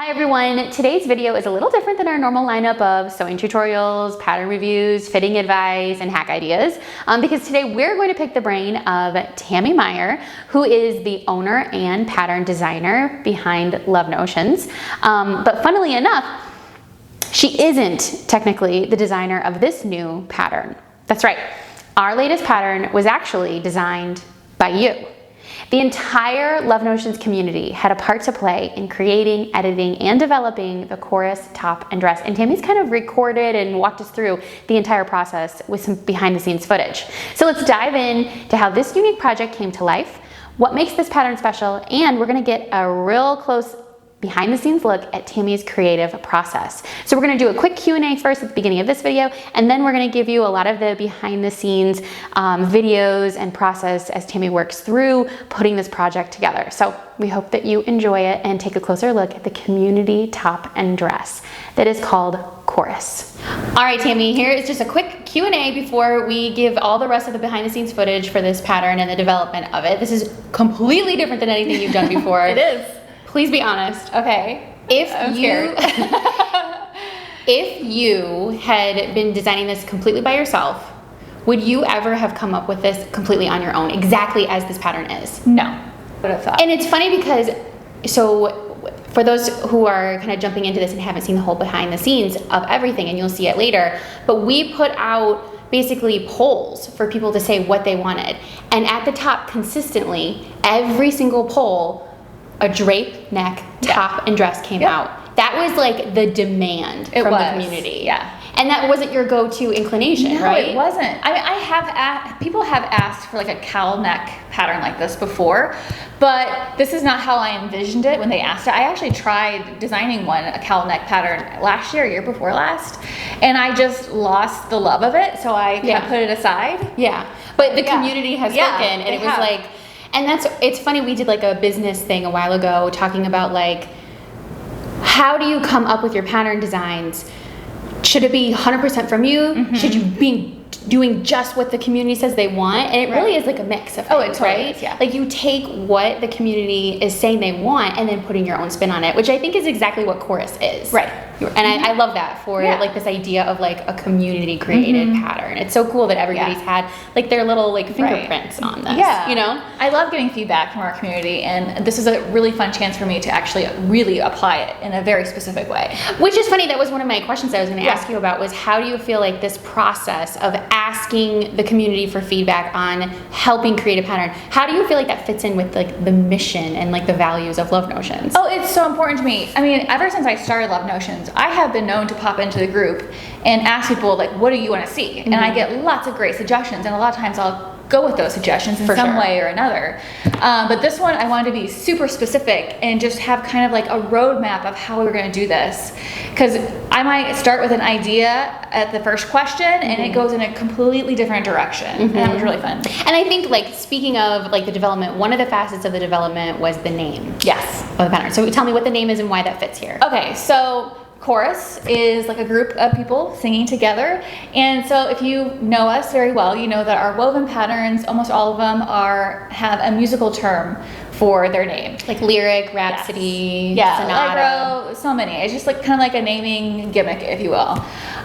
Hi everyone, today's video is a little different than our normal lineup of sewing tutorials, pattern reviews, fitting advice, and hack ideas, because today we're going to pick the brain of Tammy Meyer, who is the owner and pattern designer behind Love Notions. But funnily enough, she isn't technically the designer of this new pattern. That's right, our latest pattern was actually designed by you. The entire Love Notions community had a part to play in creating, editing, and developing the chorus, top, and dress. And Tammy's kind of recorded and walked us through the entire process with some behind the scenes footage. So let's dive in to how this unique project came to life, what makes this pattern special, and we're gonna get a real close behind the scenes look at Tammy's creative process. So we're gonna do a quick Q&A first at the beginning of this video, and then we're gonna give you a lot of the behind the scenes videos and process as Tammy works through putting this project together. So we hope that you enjoy it and take a closer look at the community top and dress that is called Chorus. All right, Tammy, here is just a quick Q&A before we give all the rest of the behind the scenes footage for this pattern and the development of it. This is completely different than anything you've done before. It is. Please be honest. Okay. If you had been designing this completely by yourself, would you ever have come up with this completely on your own, exactly as this pattern is? No. Would have thought. And it's funny because, so for those who are kind of jumping into this and haven't seen the whole behind the scenes of everything, and you'll see it later, but we put out basically polls for people to say what they wanted. And at the top, consistently, every single poll, a drape neck, top, and dress came out. That was like the demand from the community. Yeah. And that wasn't your go-to inclination, right? No, it wasn't. I mean, people have asked for like a cowl neck pattern like this before, but this is not how I envisioned it when they asked it. I actually tried designing a cowl neck pattern last year, year before last, and I just lost the love of it, so I kind of put it aside. Yeah. But the community has spoken, and it was like, and it's funny, we did like a business thing a while ago talking about like, how do you come up with your pattern designs? Should it be 100% from you? Mm-hmm. Should you be doing just what the community says they want? And it really is like a mix of things, it totally is, yeah. Like you take what the community is saying they want and then putting your own spin on it, which I think is exactly what Chorus is. Right. And I love that for like this idea of like a community created pattern. It's so cool that everybody's had like their little like fingerprints on this. Yeah. You know? I love getting feedback from our community, and this is a really fun chance for me to actually really apply it in a very specific way. Which is funny, that was one of my questions I was gonna ask you about, was how do you feel like this process of asking the community for feedback on helping create a pattern, how do you feel like that fits in with like the mission and like the values of Love Notions? Oh, it's so important to me. I mean, ever since I started Love Notions, I have been known to pop into the group and ask people like, what do you want to see? And I get lots of great suggestions, and a lot of times I'll go with those suggestions in some way or another. But this one, I wanted to be super specific and just have kind of like a roadmap of how we're going to do this. Because I might start with an idea at the first question and it goes in a completely different direction. And that was really fun. And I think, like, speaking of like the development, one of the facets of the development was the name. Yes. Of the pattern. So tell me what the name is and why that fits here. Okay, so Chorus is like a group of people singing together, and so if you know us very well, you know that our woven patterns, almost all of them have a musical term for their name, like lyric, rhapsody, sonata. Allegro, so many. It's just like kind of like a naming gimmick, if you will.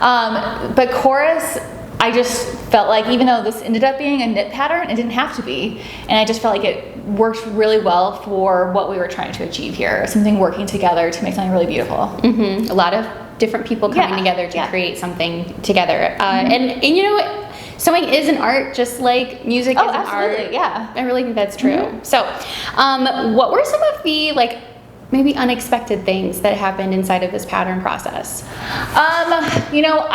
But Chorus, I just felt like, even though this ended up being a knit pattern, it didn't have to be, and I just felt like it worked really well for what we were trying to achieve here, something working together to make something really beautiful. A lot of different people coming together to create something together. And you know what? Sewing is an art, just like music is an art. Yeah. I really think that's true. So what were some of the like maybe unexpected things that happened inside of this pattern process? You know,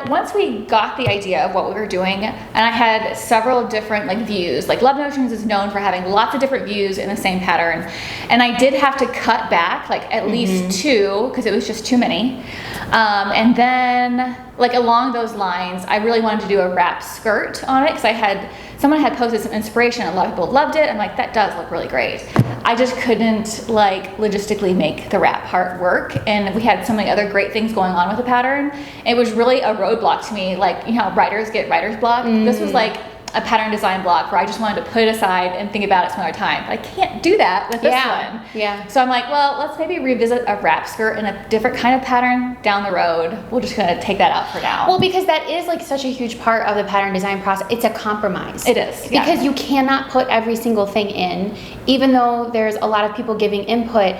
once we got the idea of what we were doing, and I had several different like views, like Love Notions is known for having lots of different views in the same pattern, and I did have to cut back like at least two, because it was just too many. And then like along those lines, I really wanted to do a wrap skirt on it, because someone had posted some inspiration, a lot of people loved it. I'm like, that does look really great. I just couldn't like logistically make the wrap part work, and we had so many other great things going on with the pattern. It was really a roadblock to me, like, you know how writers get writer's block? This was like a pattern design block where I just wanted to put it aside and think about it some other time. But I can't do that with this one. Yeah. So I'm like, well, let's maybe revisit a wrap skirt in a different kind of pattern down the road. We'll just kind of take that out for now. Well, because that is like such a huge part of the pattern design process. It's a compromise. It is. Yeah. Because you cannot put every single thing in, even though there's a lot of people giving input.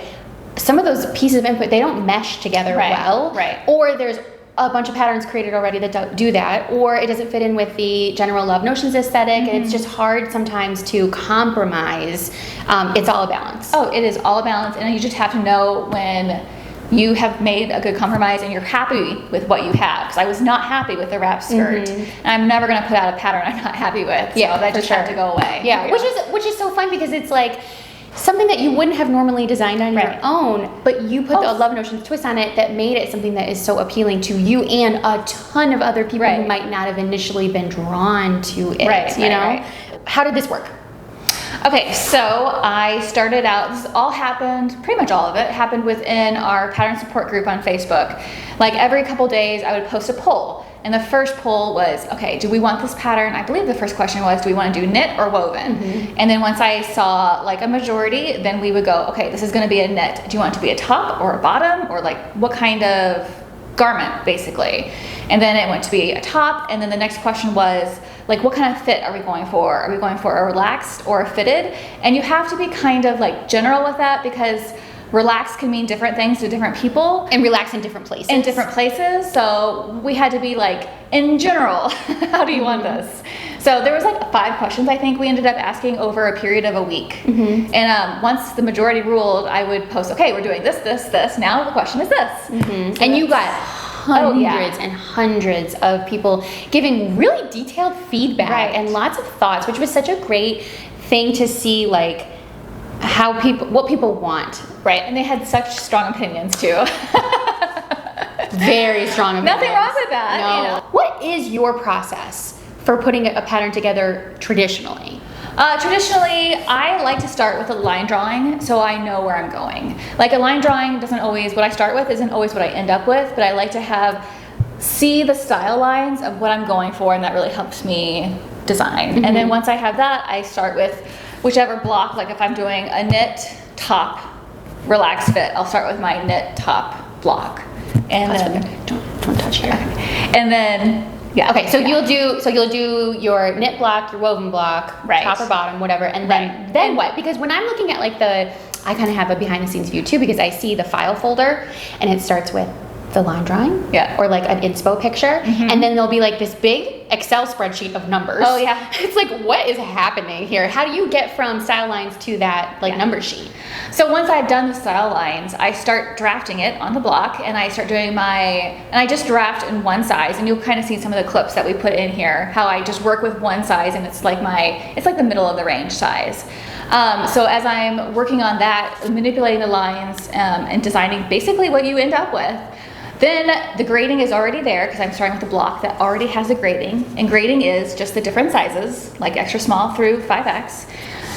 Some of those pieces of input, they don't mesh together well. Right. Or there's a bunch of patterns created already that do that, or it doesn't fit in with the general Love Notions aesthetic, and it's just hard sometimes to compromise. It's all a balance. Oh, it is all a balance, and you just have to know when you have made a good compromise and you're happy with what you have. Because I was not happy with the wrap skirt, and I'm never going to put out a pattern I'm not happy with. So that just had to go away. Yeah, which is so fun because it's like something that you wouldn't have normally designed on your own, but you put the Love Notions twist on it that made it something that is so appealing to you and a ton of other people who might not have initially been drawn to it. You know? How did this work? Okay, so I started out, this all happened, pretty much all of it happened within our pattern support group on Facebook. Like every couple days I would post a poll. And the first poll was, okay, do we want this pattern? I believe the first question was, do we want to do knit or woven? And then once I saw like a majority, then we would go, okay, this is going to be a knit. Do you want it to be a top or a bottom, or like what kind of garment basically? And then it went to be a top. And then the next question was like, what kind of fit are we going for? Are we going for a relaxed or a fitted? And you have to be kind of like general with that, because relaxed can mean different things to different people. And relax in different places. In different places. So we had to be like, in general, how do you want this? So there was like 5 questions I think we ended up asking over a period of a week. And once the majority ruled, I would post, okay, we're doing this, this, this. Now the question is this. So and you got hundreds and hundreds of people giving really detailed feedback and lots of thoughts, which was such a great thing to see, like what people want. And they had such strong opinions too. Very strong opinions. Nothing wrong with that. No. You know? What is your process for putting a pattern together traditionally? Traditionally, I like to start with a line drawing so I know where I'm going. Like a line drawing doesn't always, what I start with isn't always what I end up with, but I like to see the style lines of what I'm going for, and that really helps me design. And then once I have that, I start with whichever block. Like if I'm doing a knit top relaxed fit, I'll start with my knit top block. And then don't touch here. And then okay, so you'll do your knit block, your woven block, top or bottom, whatever, and then what? Because when I'm looking at like I kind of have a behind the scenes view too, because I see the file folder and it starts with the line drawing, or like an inspo picture, and then there'll be like this big Excel spreadsheet of numbers. Oh yeah. It's like, what is happening here? How do you get from style lines to that like number sheet? So once I've done the style lines, I start drafting it on the block, and I start doing and I just draft in one size, and you'll kind of see some of the clips that we put in here, how I just work with one size, and it's like the middle of the range size. So as I'm working on that, manipulating the lines and designing basically what you end up with, then the grading is already there, because I'm starting with a block that already has a grading, and grading is just the different sizes, like extra small through 5X.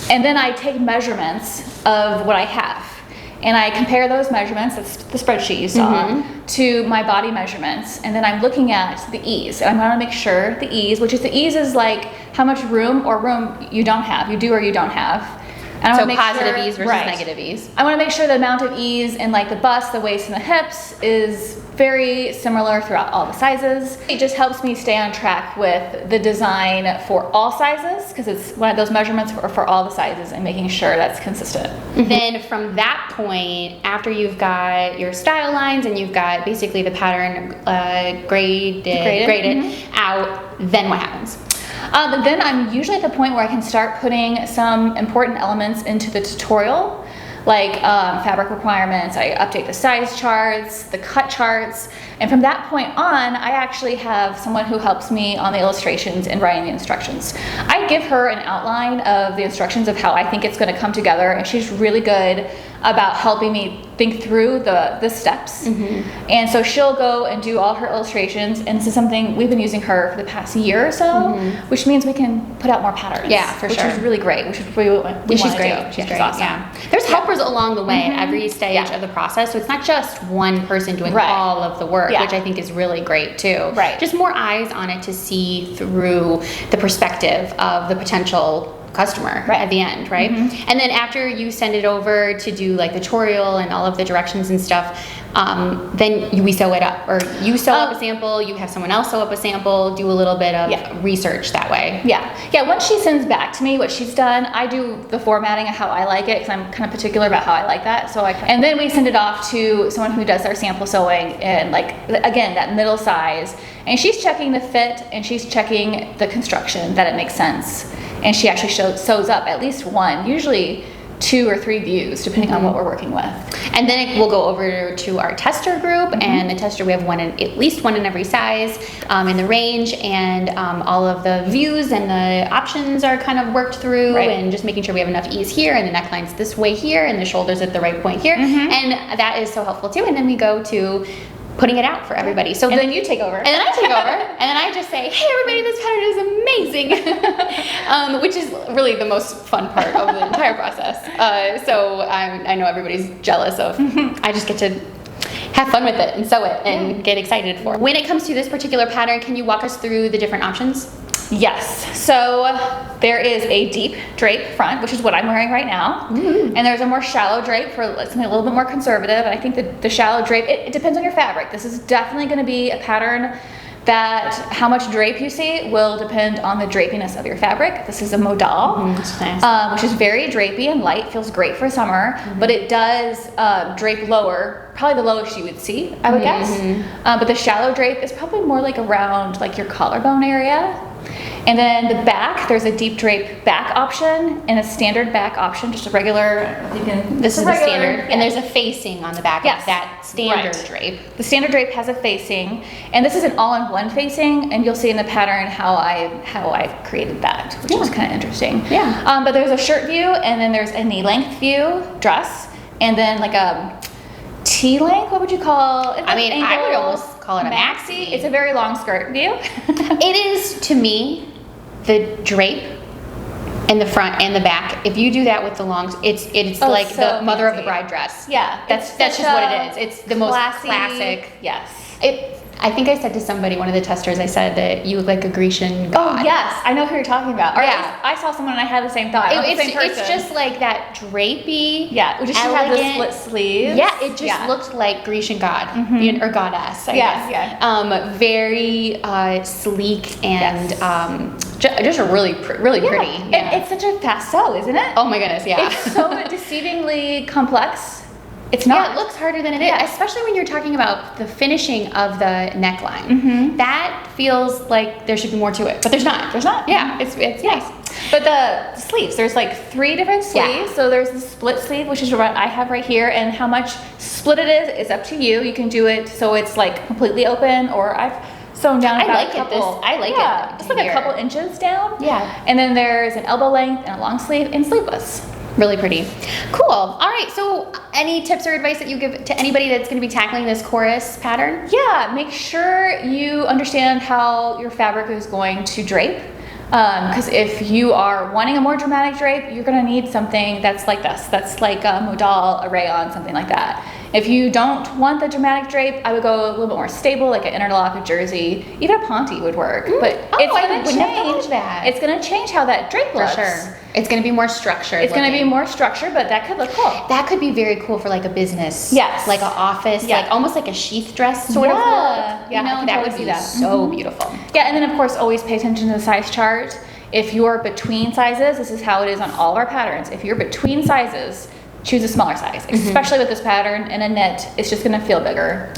And then I take measurements of what I have, and I compare those measurements, that's the spreadsheet you saw, to my body measurements. And then I'm looking at the ease, and I want to make sure the ease, is like how much room you don't have, you do or you don't have. And so positive ease versus negative ease. I want to make sure the amount of ease in like the bust, the waist, and the hips is very similar throughout all the sizes. It just helps me stay on track with the design for all sizes, because it's one of those measurements for all the sizes, and making sure that's consistent. Then from that point, after you've got your style lines and you've got basically the pattern graded out, then what happens? Then I'm usually at the point where I can start putting some important elements into the tutorial, like fabric requirements. I update the size charts, the cut charts, and from that point on, I actually have someone who helps me on the illustrations and writing the instructions. I give her an outline of the instructions of how I think it's going to come together, and she's really good about helping me think through the steps. And so she'll go and do all her illustrations, and this is something we've been using her for the past year or so, which means we can put out more patterns. Yeah, for which sure. is really great, which is really what we She's want to great. do. She's great. awesome. Yeah. There's helpers along the way at every stage of the process, so it's not just one person doing all of the work, which I think is really great too. Just more eyes on it to see through the perspective of the potential customer at the end, right? And then after you send it over to do like the tutorial and all of the directions and stuff, then we sew it up, or you sew up a sample, you have someone else sew up a sample, do a little bit of research that way. Once she sends back to me what she's done, I do the formatting of how I like it, because I'm kind of particular about how I like that. So and then we send it off to someone who does our sample sewing, and like, again, that middle size, and she's checking the fit, and she's checking the construction, that it makes sense. And she actually sews up at least one, usually 2 or 3 views, depending on what we're working with. And then we'll go over to our tester group, and the tester, we have at least one in every size in the range, and all of the views and the options are kind of worked through, and just making sure we have enough ease here, and the neckline's this way here, and the shoulder's at the right point here, and that is so helpful too. And then we go to putting it out for everybody. So then you take over. And then I take over, and then I just say, hey everybody, this pattern is amazing, which is really the most fun part of the entire process. So I know everybody's jealous of, I just get to have fun with it and sew it and get excited for it. When it comes to this particular pattern, can you walk us through the different options? Yes, so there is a deep drape front, which is what I'm wearing right now, and there's a more shallow drape for something a little bit more conservative. And I think that the shallow drape, it depends on your fabric. This is definitely going to be a pattern that how much drape you see will depend on the drapiness of your fabric. This is a modal, which is very drapey and light, feels great for summer, but it does drape lower, probably the lowest you would see, I would guess. But the shallow drape is probably more like around like your collarbone area. And then the back, there's a deep drape back option and a standard back option, just a regular, this is the standard, and there's a facing on the back of that standard drape. The standard drape has a facing, and this is an all-in-one facing, and you'll see in the pattern how I created that, which is kind of interesting. But there's a shirt view, and then there's a knee-length view dress, and then like a T-length, what would you call it? I mean, I would almost call it a maxi. It's a very long skirt view. It is, to me, the drape in the front and the back. If you do that with the long, it's like the mother of the bride dress. That's just what it is. It's the most classic. I think I said to somebody, one of the testers, I said that you look like a Grecian god. Oh yes, I know who you're talking about. Or I saw someone and I had the same thought. It's just like that drapey, just have the split sleeves. It just looked like Grecian god or goddess. I guess. Very sleek and just really pretty. It's such a fast sew, isn't it? Oh my goodness, It's so deceivingly complex. It's not. It looks harder than it is, especially when you're talking about the finishing of the neckline. That feels like there should be more to it, but there's not. It's nice. But the sleeves, there's like 3 different sleeves. So there's the split sleeve, which is what I have right here, and how much split it is up to you. You can do it so it's like completely open, or I've sewn down about a couple. I like it. Just like a couple inches down. And then there's an elbow length and a long sleeve and sleeveless. Really pretty. Cool. All right, so any tips or advice that you give to anybody that's going to be tackling this chorus pattern? Make sure you understand how your fabric is going to drape. Because if you are wanting a more dramatic drape, you're going to need something that's like this. That's like a modal, a rayon, something like that. If you don't want the dramatic drape, I would go a little bit more stable, like an interlock, a jersey, even a ponte would work. But it's going to change that. It's going to change how that drape looks. For sure. It's going to be more structured. It's going to be more structured, but that could look cool. That could be very cool for like a business. Like an office, like almost like a sheath dress sort of look. You know, that would be so beautiful. And then of course, always pay attention to the size chart. If you're between sizes, this is how it is on all of our patterns. If you're between sizes, choose a smaller size, especially with this pattern in a knit. It's just going to feel bigger.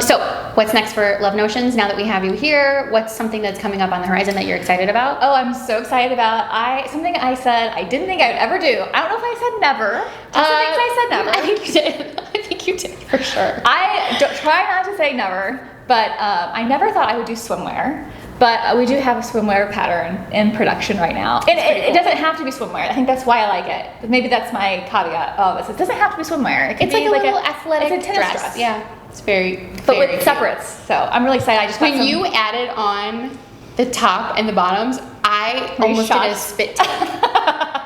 So what's next for Love Notions now that we have you here? What's something that's coming up on the horizon that you're excited about? Oh, I'm so excited about something I said I didn't think I would ever do. I don't know if I said never. I said never. I think you did. I think you did for sure. I try not to say never, but I never thought I would do swimwear. But we do have a swimwear pattern in production right now. And it doesn't have to be swimwear. I think that's why I like it. Maybe that's my caveat of this. It doesn't have to be swimwear. It can It's be like a little athletic it's a tennis dress. Yeah, it's very, but very with separates. So I'm really excited. I just got When you added on the top and the bottoms, I Were you almost did a shocked? spit take.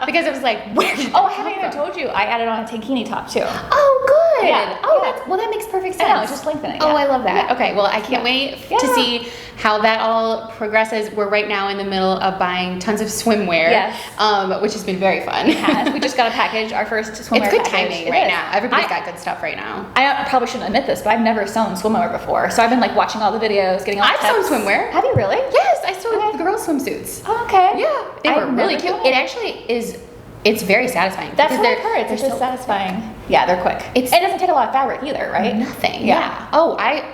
Because I was like, where did that I come haven't even from? told you. I added on a tankini top too. Oh, good. Yeah, Oh, yeah. that's, well, that makes perfect sense. I know, it's just lengthening. Oh, Yeah. I love that. Yeah. Okay, well, I can't wait to Yeah. see how that all progresses. We're right now in the middle of buying tons of swimwear, Yes. which has been very fun. Yes, we just got a package, our first swimwear It's good package. timing It right is. now. Everybody's I- got good stuff right now. I probably shouldn't admit this, but I've never sewn swimwear before. So I've been like watching all the videos, getting all the I've sewn tips. swimwear. Have you really? Yes, I sewed girls' swimsuits. Oh, okay. Yeah, they were I've really never cute. done It actually is, it's very satisfying. That's because what I've they're- heard. It's they're just so satisfying. Yeah, they're quick. It's- It doesn't take a lot of fabric either, right? Nothing. Yeah. Yeah.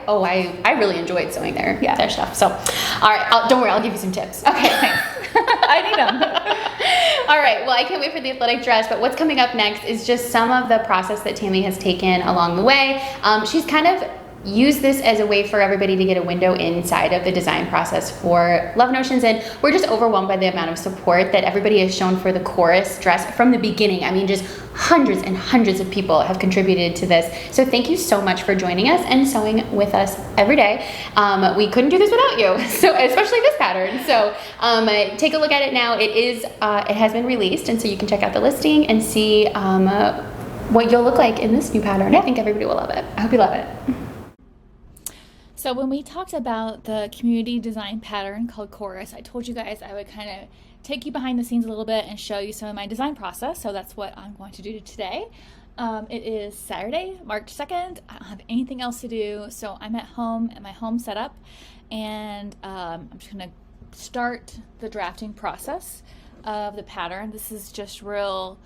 I really enjoyed sewing their Yeah. their stuff. So, all right. Don't worry. I'll give you some tips. Okay, thanks. I need them. All right. Well, I can't wait for the athletic dress. But what's coming up next is just some of the process that Tammy has taken along the way. She's kind of used this as a way for everybody to get a window inside of the design process for Love Notions, and we're just overwhelmed by the amount of support that everybody has shown for the chorus dress from the beginning. I mean, just hundreds and hundreds of people have contributed to this. So thank you so much for joining us and sewing with us every day. We couldn't do this without you, so especially this pattern. So take a look at it now. It has been released, and so you can check out the listing and see what you'll look like in this new pattern. Yeah. I think everybody will love it. I hope you love it. So when we talked about the community design pattern called Chorus, I told you guys I would kind of take you behind the scenes a little bit and show you some of my design process. So that's what I'm going to do today. It is Saturday, March 2nd. I don't have anything else to do. So I'm at home at my home setup, and I'm just going to start the drafting process of the pattern. This is just real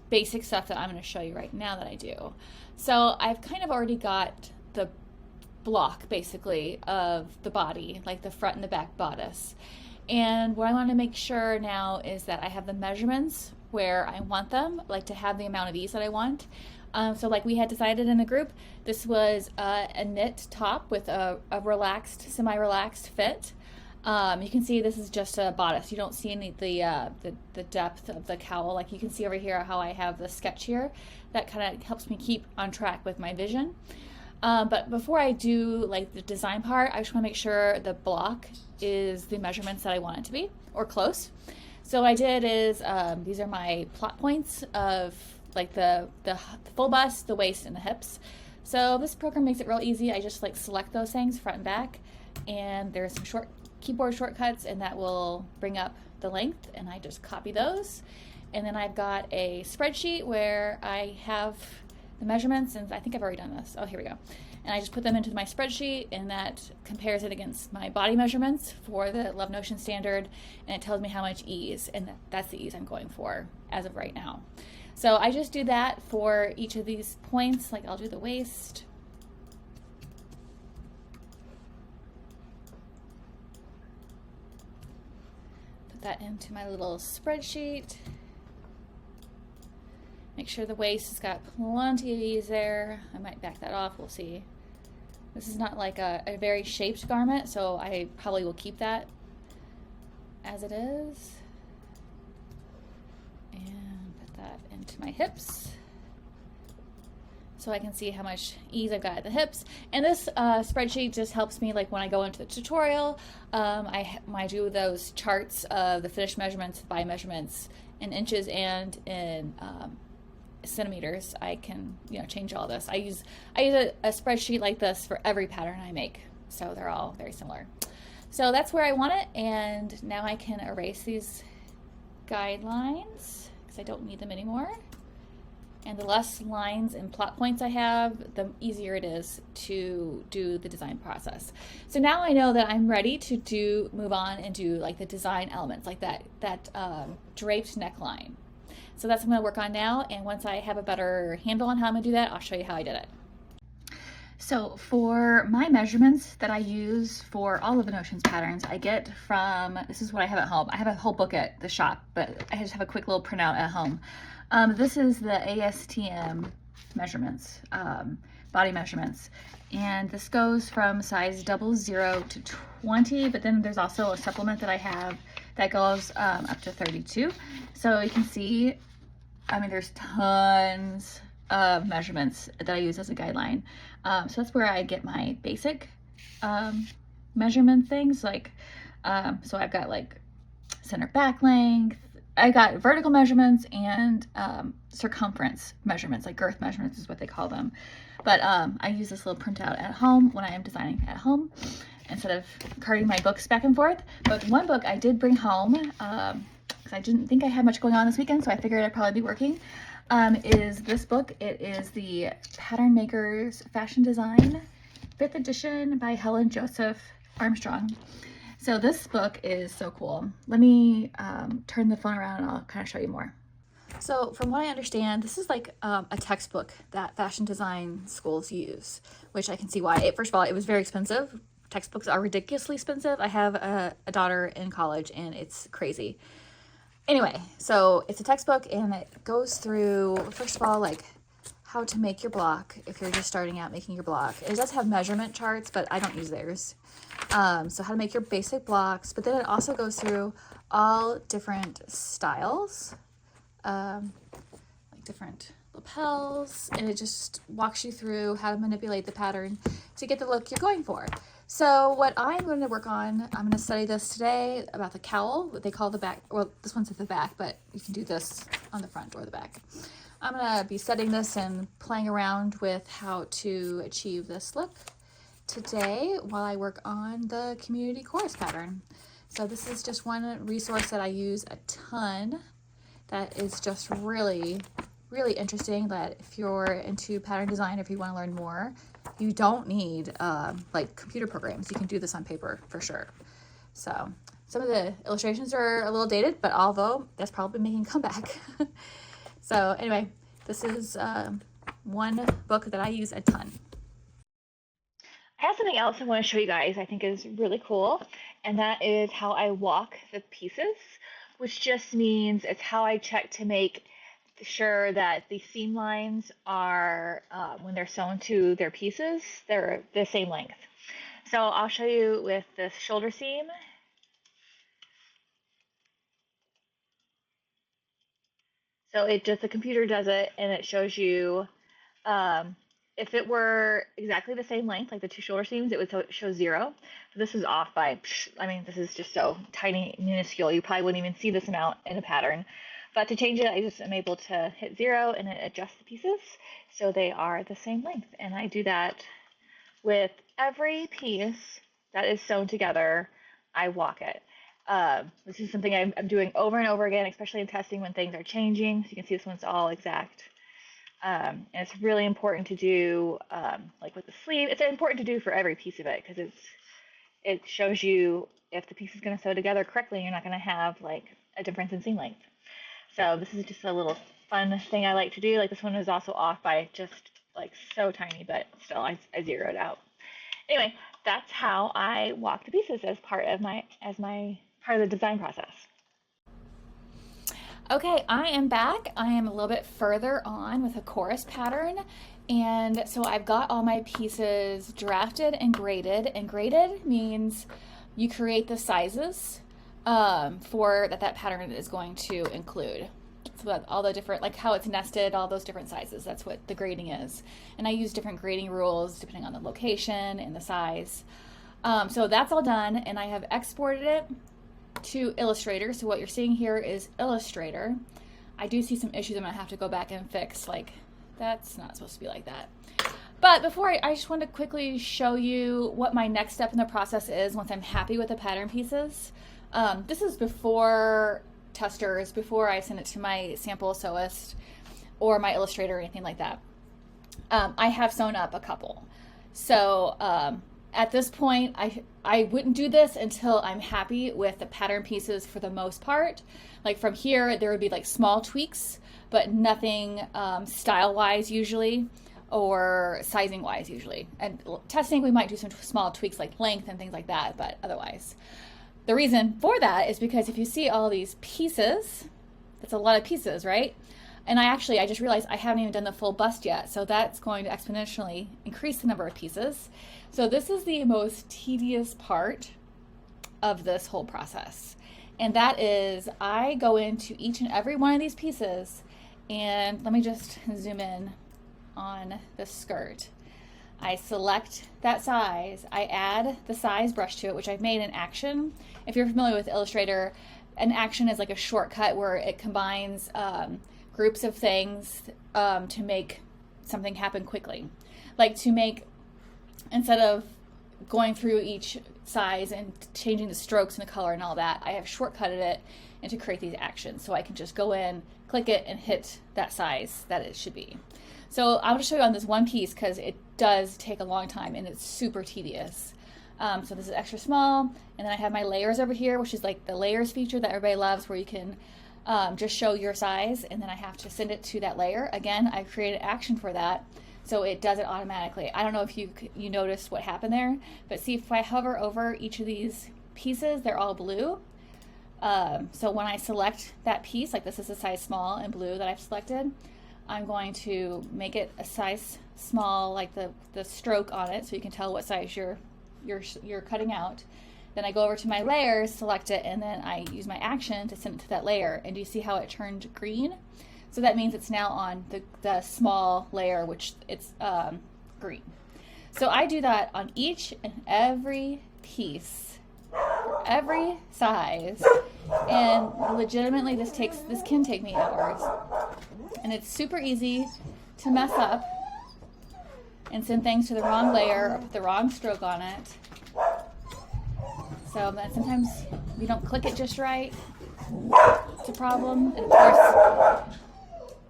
basic stuff that I'm going to show you right now that I do. So I've kind of already got the block basically of the body, like the front and the back bodice. And what I want to make sure now is that I have the measurements where I want them, like to have the amount of ease that I want. So like we had decided in the group, this was a knit top with a relaxed, semi-relaxed fit. You can see this is just a bodice. You don't see any the depth of the cowl. Like you can see over here how I have the sketch here. That kind of helps me keep on track with my vision. But before I do like the design part, I just want to make sure the block is the measurements that I want it to be, or close. So what I did is, these are my plot points of like the full bust, the waist, and the hips. So this program makes it real easy. I just like select those things front and back, and there's some keyboard shortcuts, and that will bring up the length, and I just copy those. And then I've got a spreadsheet where I have the measurements, and I think I've already done this. Oh, here we go. And I just put them into my spreadsheet, and that compares it against my body measurements for the Love Notion standard, and it tells me how much ease, and that's the ease I'm going for as of right now. So I just do that for each of these points. Like I'll do the waist, put that into my little spreadsheet. Make sure the waist has got plenty of ease there. I might back that off, we'll see. This is not like a very shaped garment, so I probably will keep that as it is. And put that into my hips, so I can see how much ease I've got at the hips. And this spreadsheet just helps me, like when I go into the tutorial, I do those charts of the finished measurements, by measurements in inches and in centimeters. I can change all this. I use a spreadsheet like this for every pattern I make, so they're all very similar. So that's where I want it, and now I can erase these guidelines because I don't need them anymore. And the less lines and plot points I have, the easier it is to do the design process. So now I know that I'm ready to move on and do like the design elements, like that draped neckline. So that's what I'm going to work on now, and once I have a better handle on how I'm going to do that, I'll show you how I did it. So for my measurements that I use for all of the Notions patterns, I get from, this is what I have at home. I have a whole book at the shop, but I just have a quick little printout at home. This is the ASTM measurements, body measurements. And this goes from size 00 to 20, but then there's also a supplement that I have that goes up to 32. So you can see, I mean, there's tons of measurements that I use as a guideline. So that's where I get my basic measurement things. Like, so I've got like center back length, I got vertical measurements and circumference measurements, like girth measurements is what they call them. But I use this little printout at home when I am designing at home instead of carrying my books back and forth. But one book I did bring home, because I didn't think I had much going on this weekend, so I figured I'd probably be working, is this book. It is the Pattern Maker's Fashion Design 5th edition by Helen Joseph Armstrong. So this book is so cool. Let me turn the phone around and I'll kind of show you more. So from what I understand, this is like a textbook that fashion design schools use, which I can see why. First of all, it was very expensive. Textbooks are ridiculously expensive. I have a daughter in college and it's crazy. Anyway, so it's a textbook and it goes through, first of all, like how to make your block if you're just starting out making your block. It does have measurement charts, but I don't use theirs. So how to make your basic blocks, but then it also goes through all different styles, like different lapels, and it just walks you through how to manipulate the pattern to get the look you're going for. So what I'm going to work on, I'm going to study this today about the cowl, what they call the back. Well, this one's at the back, but you can do this on the front or the back. I'm going to be studying this and playing around with how to achieve this look today while I work on the community chorus pattern. So this is just one resource that I use a ton that is just really, really interesting, that if you're into pattern design, if you want to learn more, you don't need like computer programs. You can do this on paper for sure. So some of the illustrations are a little dated, but although that's probably making a comeback. So anyway, this is one book that I use a ton. I have something else I want to show you guys I think is really cool, and that is how I walk the pieces, which just means it's how I check to make sure that the seam lines are, when they're sewn to their pieces, they're the same length. So I'll show you with this shoulder seam. So the computer does it, and it shows you, if it were exactly the same length, like the two shoulder seams, it would show 0. But this is off by, I mean, this is just so tiny, minuscule. You probably wouldn't even see this amount in a pattern. But to change it, I just am able to hit 0 and it adjusts the pieces so they are the same length. And I do that with every piece that is sewn together. I walk it. This is something I'm doing over and over again, especially in testing when things are changing. So you can see this one's all exact. And it's really important to do, like with the sleeve, it's important to do for every piece of it, because it shows you if the piece is going to sew together correctly, and you're not going to have like a difference in seam length. So this is just a little fun thing I like to do. Like this one is also off by just like so tiny, but still I zeroed out. Anyway, that's how I walk the pieces as part of the design process. Okay, I am back. I am a little bit further on with a chorus pattern. And so I've got all my pieces drafted and graded. And graded means you create the sizes for that pattern is going to include. So that all the different, like how it's nested, all those different sizes, that's what the grading is. And I use different grading rules depending on the location and the size. So that's all done, and I have exported it to Illustrator. So what you're seeing here is Illustrator. I do see some issues I'm gonna have to go back and fix, like that's not supposed to be like that. But before I just want to quickly show you what my next step in the process is once I'm happy with the pattern pieces. This is before testers, before I send it to my sample sewist or my illustrator or anything like that. I have sewn up a couple. So at this point, I wouldn't do this until I'm happy with the pattern pieces for the most part. Like from here, there would be like small tweaks, but nothing style-wise usually, or sizing-wise usually. And testing, we might do some small tweaks like length and things like that, but otherwise. The reason for that is because if you see all these pieces, it's a lot of pieces, right? And I just realized I haven't even done the full bust yet. So that's going to exponentially increase the number of pieces. So this is the most tedious part of this whole process. And that is, I go into each and every one of these pieces, and let me just zoom in on the skirt. I select that size, I add the size brush to it, which I've made an action. If you're familiar with Illustrator, an action is like a shortcut where it combines groups of things to make something happen quickly. Like to make, instead of going through each size and changing the strokes and the color and all that, I have shortcutted it and to create these actions. So I can just go in, click it, and hit that size that it should be. So I'll just show you on this one piece because it does take a long time and it's super tedious. So this is extra small, and then I have my layers over here, which is like the layers feature that everybody loves, where you can just show your size, and then I have to send it to that layer. Again, I created action for that, so it does it automatically. I don't know if you noticed what happened there, but see, if I hover over each of these pieces, they're all blue. So when I select that piece, like this is a size small and blue that I've selected, I'm going to make it a size small, like the stroke on it, so you can tell what size you're cutting out. Then I go over to my layers, select it, and then I use my action to send it to that layer. And do you see how it turned green? So that means it's now on the small layer, which it's green. So I do that on each and every piece, every size, and legitimately this can take me hours. And it's super easy to mess up and send things to the wrong layer or put the wrong stroke on it. So that sometimes you don't click it just right. It's a problem. And of course,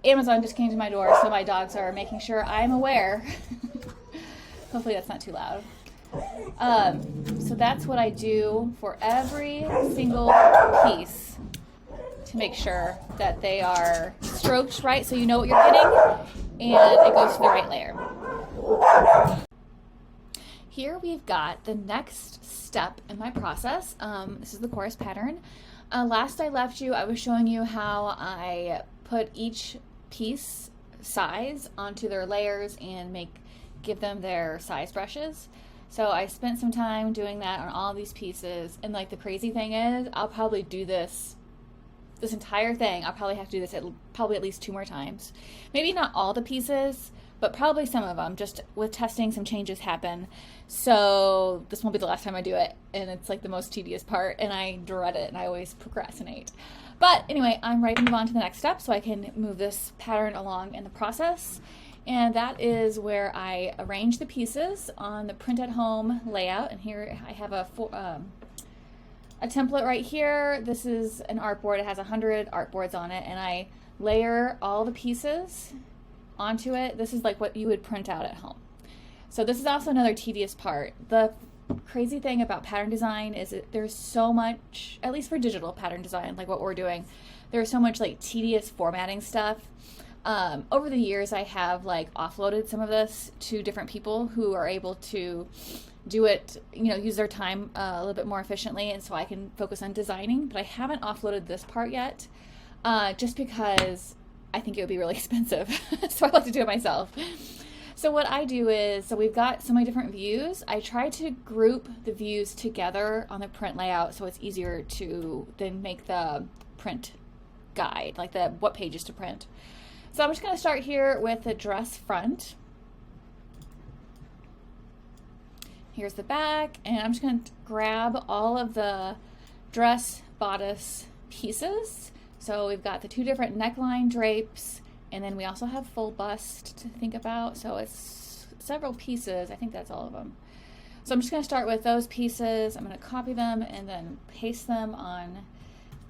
Amazon just came to my door, so my dogs are making sure I'm aware. Hopefully that's not too loud. So that's what I do for every single piece to make sure that they are stroked right, so you know what you're getting, and it goes to the right layer. Here we've got the next step in my process. This is the chorus pattern. Last I left you, I was showing you how I put each piece size onto their layers and give them their size brushes. So I spent some time doing that on all these pieces, and like the crazy thing is, I'll probably do this entire thing. I'll probably have to do this at least 2 more times. Maybe not all the pieces, but probably some of them. Just with testing, some changes happen. So this won't be the last time I do it, and it's like the most tedious part, and I dread it, and I always procrastinate. But anyway, I'm ready to move on to the next step so I can move this pattern along in the process. And that is where I arrange the pieces on the print at home layout. And here I have a template right here. This is an artboard. It has 100 artboards on it, and I layer all the pieces onto it. This is like what you would print out at home. So this is also another tedious part. The crazy thing about pattern design is that there's so much, at least for digital pattern design, like what we're doing, there's so much like tedious formatting stuff. Over the years, I have like offloaded some of this to different people who are able to do it, use their time a little bit more efficiently, and so I can focus on designing. But I haven't offloaded this part yet, just because I think it would be really expensive. So I like to do it myself. So what I do is, so we've got so many different views. I try to group the views together on the print layout so it's easier to then make the print guide, like what pages to print. So I'm just going to start here with the dress front. Here's the back, and I'm just going to grab all of the dress bodice pieces. So we've got the 2 different neckline drapes, and then we also have full bust to think about. So it's several pieces. I think that's all of them. So I'm just going to start with those pieces. I'm going to copy them and then paste them on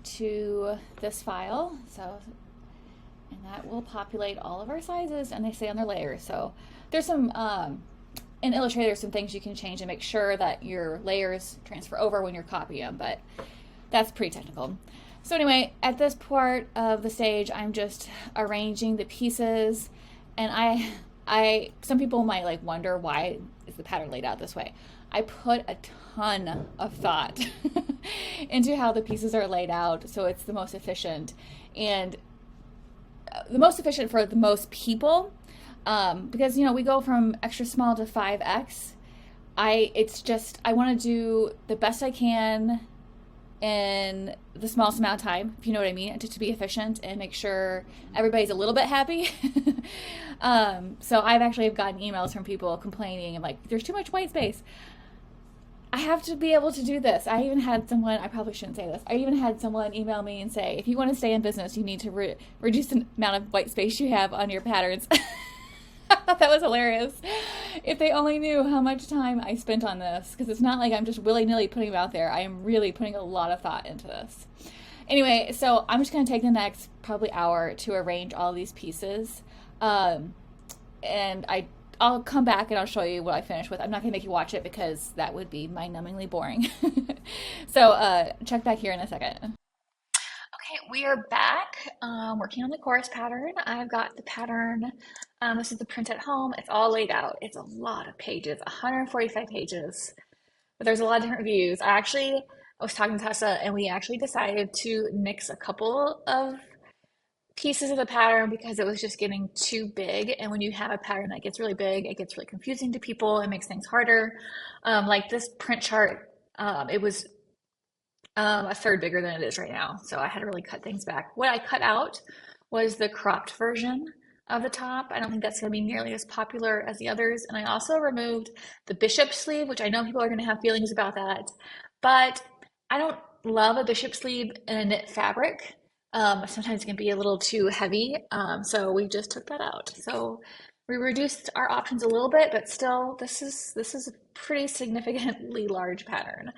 to this file. And that will populate all of our sizes, and they stay on their layers. So there's some, in Illustrator, some things you can change and make sure that your layers transfer over when you're copying them, but that's pretty technical. So anyway, at this part of the stage, I'm just arranging the pieces, and some people might like wonder, why is the pattern laid out this way? I put a ton of thought into how the pieces are laid out so it's the most efficient. And the most efficient for the most people, because we go from extra small to 5x. I want to do the best I can in the smallest amount of time, if you know what I mean, to be efficient and make sure everybody's a little bit happy. So I've actually gotten emails from people complaining and like, there's too much white space. I have to be able to do this. I even had someone, I probably shouldn't say this, I even had someone email me and say, if you want to stay in business, you need to reduce the amount of white space you have on your patterns. I thought that was hilarious. If they only knew how much time I spent on this, because it's not like I'm just willy-nilly putting them out there. I am really putting a lot of thought into this. Anyway, so I'm just going to take the next probably hour to arrange all these pieces. And I'll come back and I'll show you what I finish with. I'm not going to make you watch it because that would be mind-numbingly boring. So check back here in a second. Okay, we are back working on the chorus pattern. I've got the pattern. This is the print at home. It's all laid out. It's a lot of pages, 145 pages. But there's a lot of different views. I was talking to Tessa and we actually decided to nix a couple of pieces of the pattern because it was just getting too big. And when you have a pattern that gets really big, it gets really confusing to people. It makes things harder. Like this print chart, it was a third bigger than it is right now. So I had to really cut things back. What I cut out was the cropped version of the top. I don't think that's going to be nearly as popular as the others. And I also removed the bishop sleeve, which I know people are going to have feelings about that, but I don't love a bishop sleeve in a knit fabric. Sometimes it can be a little too heavy. So we just took that out. So we reduced our options a little bit, but still this is a pretty significantly large pattern.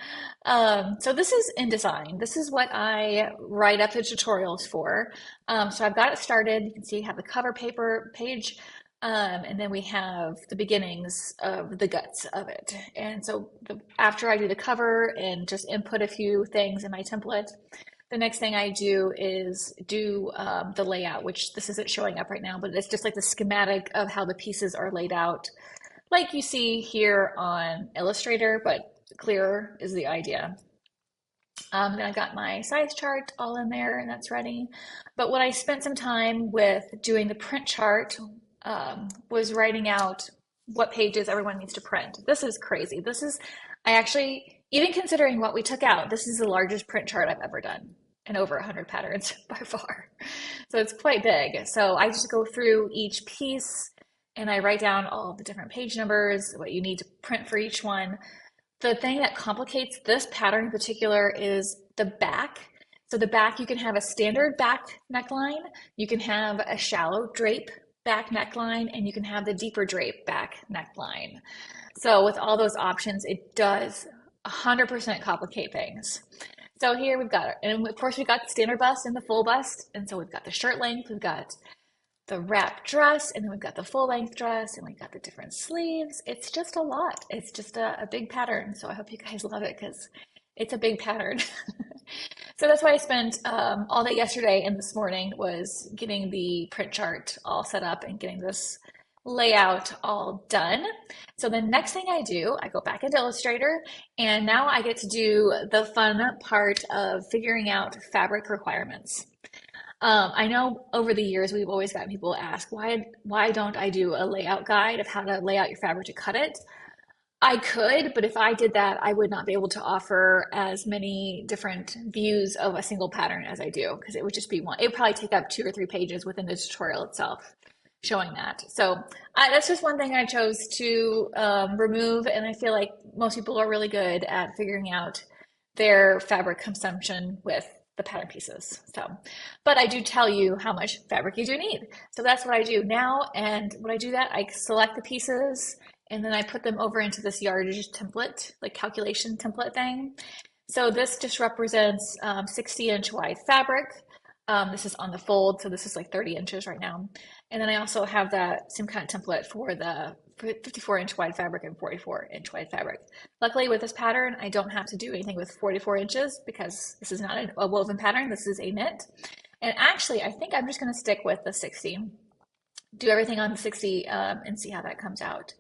So this is InDesign. This is what I write up the tutorials for. So I've got it started. You can see I have the cover paper page, and then we have the beginnings of the guts of it. And so after I do the cover and just input a few things in my template, the next thing I do is do the layout, which this isn't showing up right now, but it's just like the schematic of how the pieces are laid out, like you see here on Illustrator, but clearer is the idea. Then I got my size chart all in there and that's ready. But what I spent some time with doing the print chart was writing out what pages everyone needs to print. This is crazy. I actually, even considering what we took out, this is the largest print chart I've ever done, and over 100 patterns by far. So it's quite big. So I just go through each piece and I write down all the different page numbers, what you need to print for each one. The thing that complicates this pattern in particular is the back. So the back, you can have a standard back neckline, you can have a shallow drape back neckline, and you can have the deeper drape back neckline. So with all those options, it does 100% complicate things. So here we've got it. And of course we've got the standard bust and the full bust. And so we've got the shirt length, we've got the wrap dress, and then we've got the full length dress, and we've got the different sleeves. It's just a lot. It's just a big pattern. So I hope you guys love it because it's a big pattern. So that's why I spent all day yesterday and this morning was getting the print chart all set up and getting this layout all done. So the next thing I do, I go back into Illustrator, and now I get to do the fun part of figuring out fabric requirements. I know over the years we've always gotten people ask, why don't I do a layout guide of how to lay out your fabric to cut it? I could, but if I did that, I would not be able to offer as many different views of a single pattern as I do, because it would just be one. It would probably take up 2 or 3 pages within the tutorial itself showing that. So that's just one thing I chose to remove, and I feel like most people are really good at figuring out their fabric consumption with the pattern pieces. So, but I do tell you how much fabric you do need. So that's what I do now, and when I do that, I select the pieces, and then I put them over into this yardage template, like calculation template thing. So this just represents 60-inch wide fabric. This is on the fold, so this is like 30 inches right now. And then I also have that same kind of template for the 54-inch wide fabric and 44-inch wide fabric. Luckily with this pattern, I don't have to do anything with 44 inches because this is not a woven pattern, this is a knit. And actually, I think I'm just gonna stick with the 60. Do everything on the 60 and see how that comes out.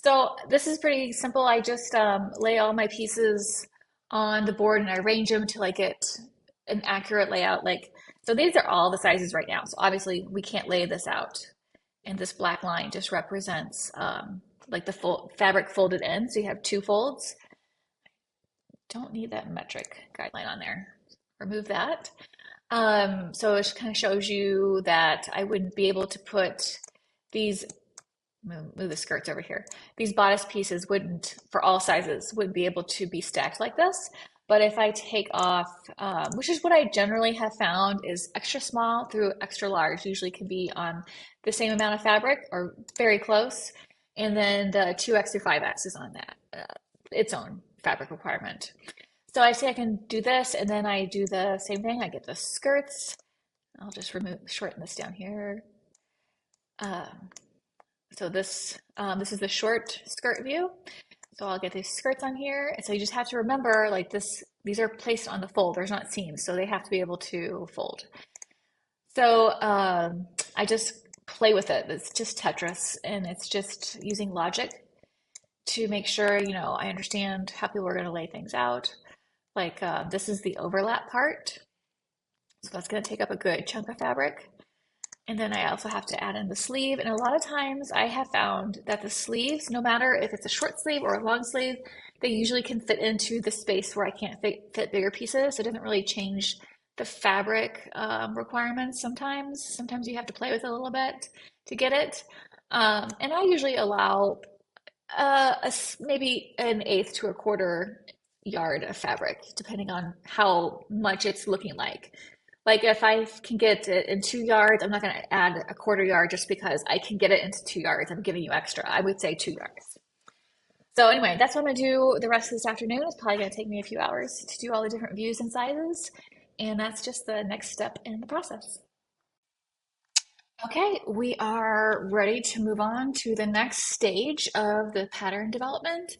So this is pretty simple. I just lay all my pieces on the board and I arrange them till I get an accurate layout. Like, so these are all the sizes right now. So obviously we can't lay this out. And this black line just represents like the full fabric folded in. So you have two folds. Don't need that metric guideline on there. Remove that. So it kind of shows you that I wouldn't be able to put these, move the skirts over here. These bodice pieces wouldn't, for all sizes, wouldn't be able to be stacked like this. But if I take off, which is what I generally have found, is extra small through extra large usually can be on the same amount of fabric or very close. And then the 2X through 5X is on that, its own fabric requirement. So I say I can do this, and then I do the same thing. I get the skirts. I'll just shorten this down here. So this is the short skirt view. So I'll get these skirts on here. And so you just have to remember, like this, these are placed on the fold. There's not seams, so they have to be able to fold. So I just play with it. It's just Tetris, and it's just using logic to make sure, you know, I understand how people are going to lay things out. Like this is the overlap part. So that's going to take up a good chunk of fabric. And then I also have to add in the sleeve. And a lot of times I have found that the sleeves, no matter if it's a short sleeve or a long sleeve, they usually can fit into the space where I can't fit bigger pieces. So it doesn't really change the fabric requirements sometimes. Sometimes you have to play with it a little bit to get it. And I usually allow maybe an eighth to a quarter yard of fabric, depending on how much it's looking like. Like if I can get it in 2 yards, I'm not going to add a quarter yard just because I can get it into 2 yards. I'm giving you extra. I would say 2 yards. So anyway, that's what I'm going to do the rest of this afternoon. It's probably going to take me a few hours to do all the different views and sizes. And that's just the next step in the process. Okay, we are ready to move on to the next stage of the pattern development.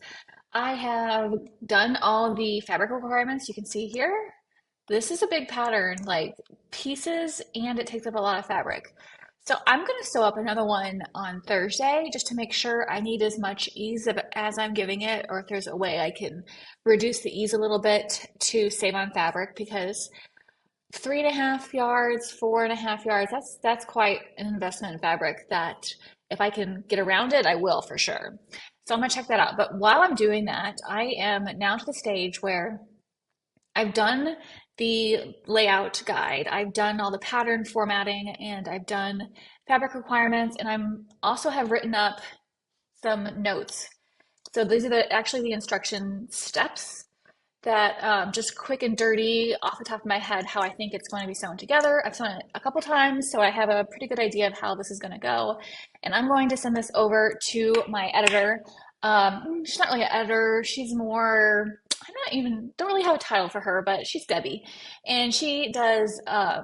I have done all the fabric requirements you can see here. This is a big pattern, like pieces, and it takes up a lot of fabric. So I'm going to sew up another one on Thursday just to make sure I need as much ease as I'm giving it, or if there's a way I can reduce the ease a little bit to save on fabric, because 3.5 yards, 4.5 yards, that's quite an investment in fabric that if I can get around it, I will for sure. So I'm going to check that out. But while I'm doing that, I am now to the stage where I've done the layout guide, I've done all the pattern formatting, and I've done fabric requirements, and I'm also have written up some notes. So these are actually the instruction steps that just quick and dirty off the top of my head how I think it's going to be sewn together. I've sewn it a couple times, so I have a pretty good idea of how this is going to go. And I'm going to send this over to my editor. She's not really an editor. She's more, don't really have a title for her, but she's Debbie. And she does,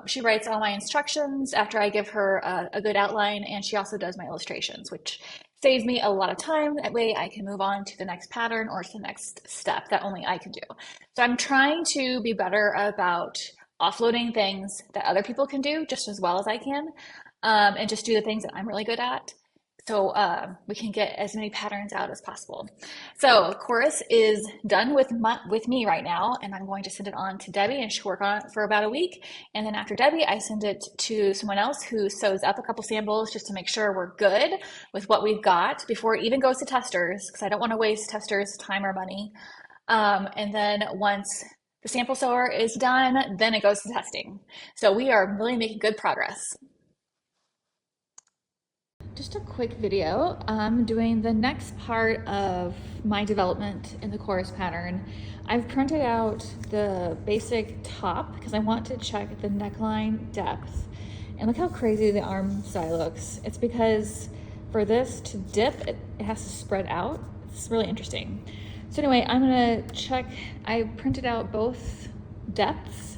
she writes all my instructions after I give her a good outline, and she also does my illustrations, which saves me a lot of time. That way I can move on to the next pattern or to the next step that only I can do. So I'm trying to be better about offloading things that other people can do just as well as I can, and just do the things that I'm really good at, so we can get as many patterns out as possible. So chorus is done with me right now, and I'm going to send it on to Debbie, and she'll work on it for about a week. And then after Debbie, I send it to someone else who sews up a couple samples just to make sure we're good with what we've got before it even goes to testers, because I don't want to waste testers' time or money. And then once the sample sewer is done, then it goes to testing. So we are really making good progress. Just a quick video. I'm doing the next part of my development in the chorus pattern. I've printed out the basic top because I want to check the neckline depth. And look how crazy the arm side looks. It's because for this to dip, it has to spread out. It's really interesting. So anyway, I'm gonna check. I printed out both depths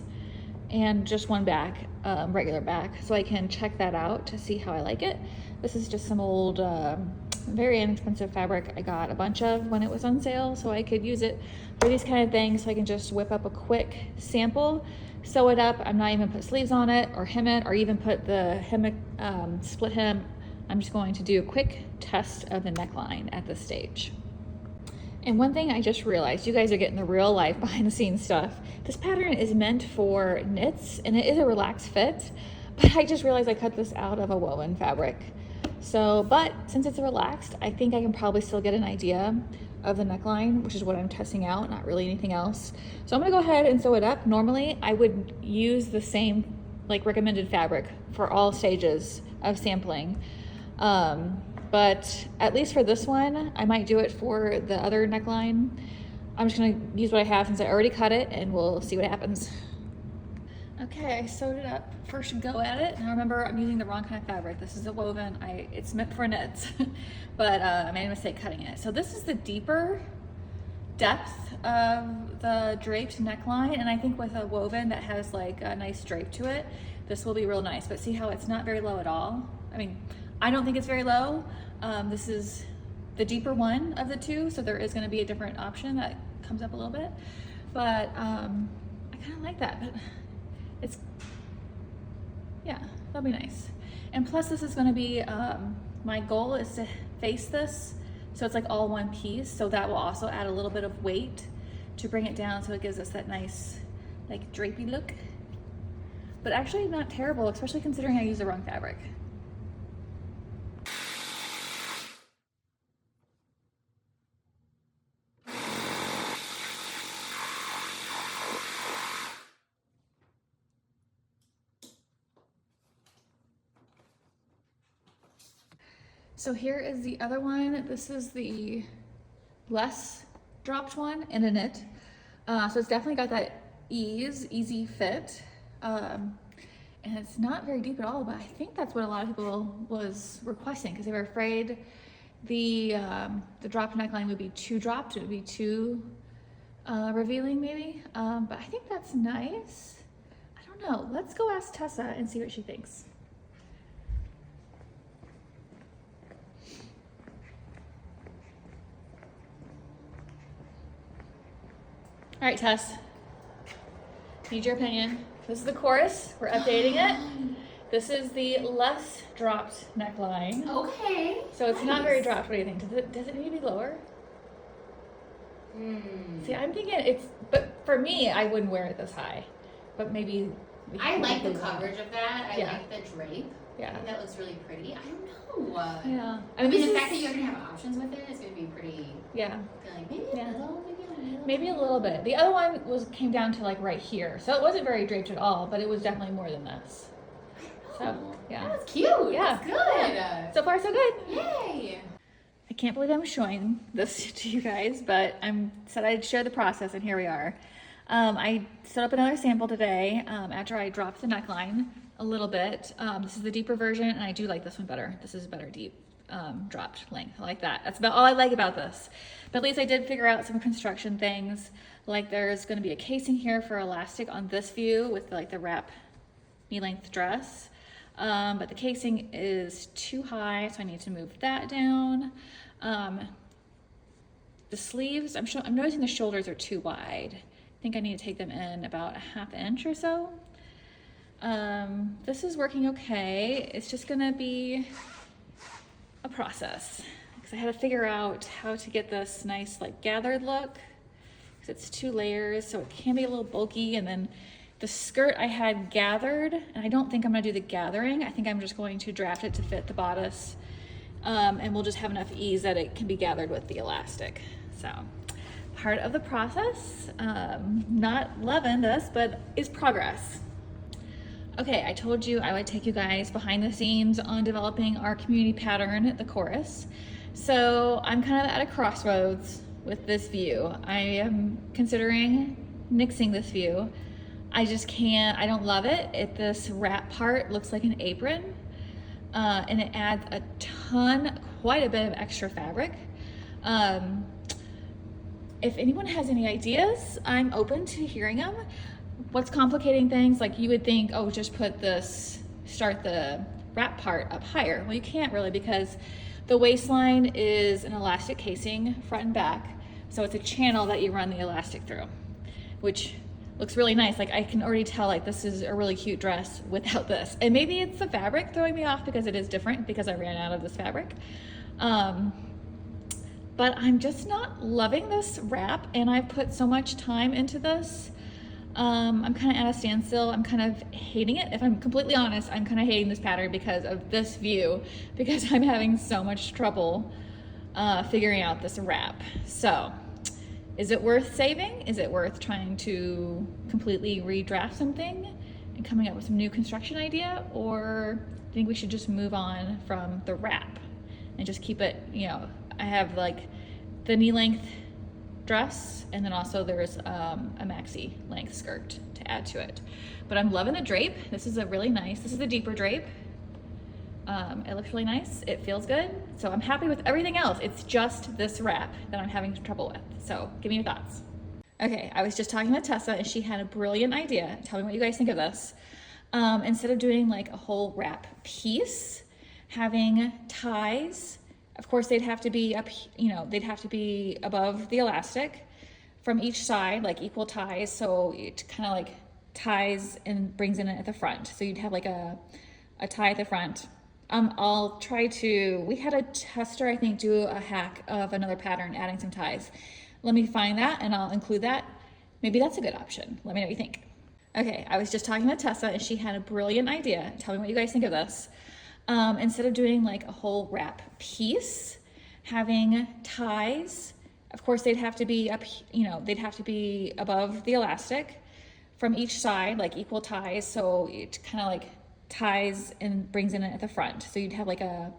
and just one back, regular back, so I can check that out to see how I like it. This is just some old, very inexpensive fabric I got a bunch of when it was on sale, so I could use it for these kind of things. So I can just whip up a quick sample, sew it up. I'm not even put sleeves on it or hem it or even put the hem, split hem. I'm just going to do a quick test of the neckline at this stage. And one thing I just realized, you guys are getting the real life behind the scenes stuff. This pattern is meant for knits and it is a relaxed fit, but I just realized I cut this out of a woven fabric. So, but since it's relaxed, I think I can probably still get an idea of the neckline, which is what I'm testing out, not really anything else. So I'm gonna go ahead and sew it up. Normally I would use the same like recommended fabric for all stages of sampling. But at least for this one, I might do it for the other neckline. I'm just gonna use what I have since I already cut it, and we'll see what happens. Okay, I sewed it up. First go at it. Now remember, I'm using the wrong kind of fabric. This is a woven, it's meant for knits, but I made a mistake cutting it. So this is the deeper depth of the draped neckline, and I think with a woven that has like a nice drape to it, this will be real nice. But see how it's not very low at all? I mean, I don't think it's very low. This is the deeper one of the two, so there is gonna be a different option that comes up a little bit. But I kind of like that, but it's, yeah, that'll be nice. And plus this is gonna be, my goal is to face this so it's like all one piece, so that will also add a little bit of weight to bring it down so it gives us that nice like drapey look. But actually not terrible, especially considering I used the wrong fabric. So here is the other one. This is the less dropped one in a knit. So it's definitely got that easy fit. And it's not very deep at all, but I think that's what a lot of people was requesting because they were afraid the dropped neckline would be too dropped. It would be too revealing maybe. But I think that's nice. I don't know. Let's go ask Tessa and see what she thinks. All right, Tess, need your opinion. This is the chorus, we're updating it. This is the less dropped neckline. Okay. So it's not very dropped, what do you think? Does it need to be lower? See, I'm thinking but for me, I wouldn't wear it this high, but maybe. I like the coverage of that. I Yeah. like the drape. Yeah. I think that looks really pretty. I don't know. Yeah. I mean, the fact that you're gonna have options with it is gonna be pretty. Yeah. Like maybe Yeah. a little, Maybe a little bit. The other one came down to like right here, so it wasn't very draped at all, but it was definitely more than this. So yeah. That was cute. Yeah. That's good. So far, so good. Yay. I can't believe I'm showing this to you guys, but said I'd share the process, and here we are. I set up another sample today after I dropped the neckline a little bit. This is the deeper version, and I do like this one better. This is better deep dropped length. I like that. That's about all I like about this. But at least I did figure out some construction things, like there's going to be a casing here for elastic on this view with like the wrap knee-length dress. But the casing is too high, so I need to move that down. The sleeves, I'm noticing the shoulders are too wide. I think I need to take them in about a ½ inch or so. This is working okay. It's just gonna be a process because I had to figure out how to get this nice like gathered look because it's 2 layers, so it can be a little bulky. And then the skirt I had gathered, and I don't think I'm gonna do the gathering. I think I'm just going to draft it to fit the bodice, and we'll just have enough ease that it can be gathered with the elastic. So part of the process, not loving this, but is progress. Okay, I told you I would take you guys behind the scenes on developing our community pattern, the chorus. So I'm kind of at a crossroads with this view. I am considering nixing this view. I just can't, I don't love it. This wrap part looks like an apron, and it adds a ton, quite a bit of extra fabric. If anyone has any ideas, I'm open to hearing them. What's complicating things? Like you would think, oh, just start the wrap part up higher. Well, you can't really because the waistline is an elastic casing front and back. So it's a channel that you run the elastic through, which looks really nice. Like I can already tell like this is a really cute dress without this. And maybe it's the fabric throwing me off because it is different because I ran out of this fabric. But I'm just not loving this wrap, and I've put so much time into this. I'm kind of at a standstill. I'm kind of hating it. If I'm completely honest, I'm kind of hating this pattern because of this view, because I'm having so much trouble figuring out this wrap. So is it worth saving? Is it worth trying to completely redraft something and coming up with some new construction idea? Or do you think we should just move on from the wrap and just keep it, I have like the knee length dress, and then also there's a maxi length skirt to add to it. But I'm loving the drape. This is a deeper drape. It looks really nice. It feels good. So I'm happy with everything else. It's just this wrap that I'm having trouble with. So give me your thoughts. Okay, I was just talking to Tessa and she had a brilliant idea. Tell me what you guys think of this. Instead of doing like a whole wrap piece, having ties, of course they'd have to be they'd have to be above the elastic from each side, like equal ties. So it kind of like ties and brings in it at the front. So you'd have like a tie at the front. We had a tester, I think, do a hack of another pattern, adding some ties. Let me find that and I'll include that. Maybe that's a good option. Let me know what you think. Okay, I was just talking to Tessa and she had a brilliant idea. Tell me what you guys think of this. Instead of doing like a whole wrap piece, having ties, of course they'd have to be they'd have to be above the elastic from each side, like equal ties. So it kind of like ties and brings in it at the front. So you'd have like a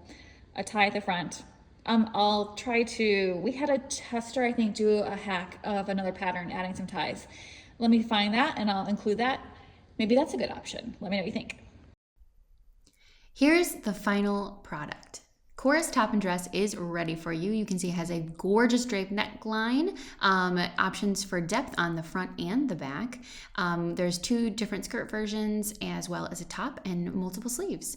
tie at the front. We had a tester, I think, do a hack of another pattern, adding some ties. Let me find that and I'll include that. Maybe that's a good option. Let me know what you think. Here's the final product. Chorus top and dress is ready for you. You can see it has a gorgeous drape neckline, options for depth on the front and the back. There's 2 different skirt versions as well as a top and multiple sleeves.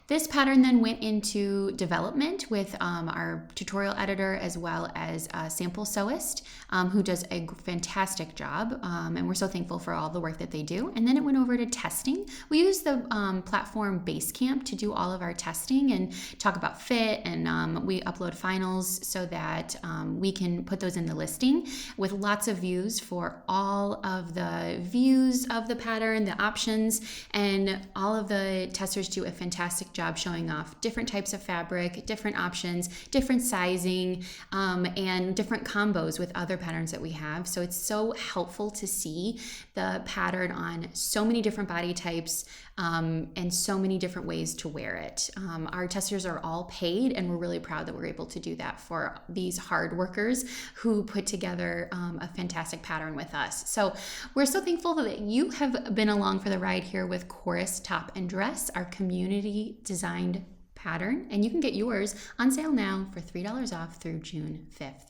This pattern then went into development with our tutorial editor as well as a sample sewist who does a fantastic job, and we're so thankful for all the work that they do. And then it went over to testing. We used the platform Basecamp to do all of our testing and talk about fit, and we upload finals so that we can put those in the listing with lots of views for all of the views of the pattern, the options, and all of the testers do a fantastic job showing off different types of fabric, different options, different sizing, and different combos with other patterns that we have. So it's so helpful to see the pattern on so many different body types and so many different ways to wear it. Our testers are all paid, and we're really proud that we're able to do that for these hard workers who put together a fantastic pattern with us. So we're so thankful that you have been along for the ride here with Chorus Top and Dress, our community designed pattern, and you can get yours on sale now for $3 off through June 5th.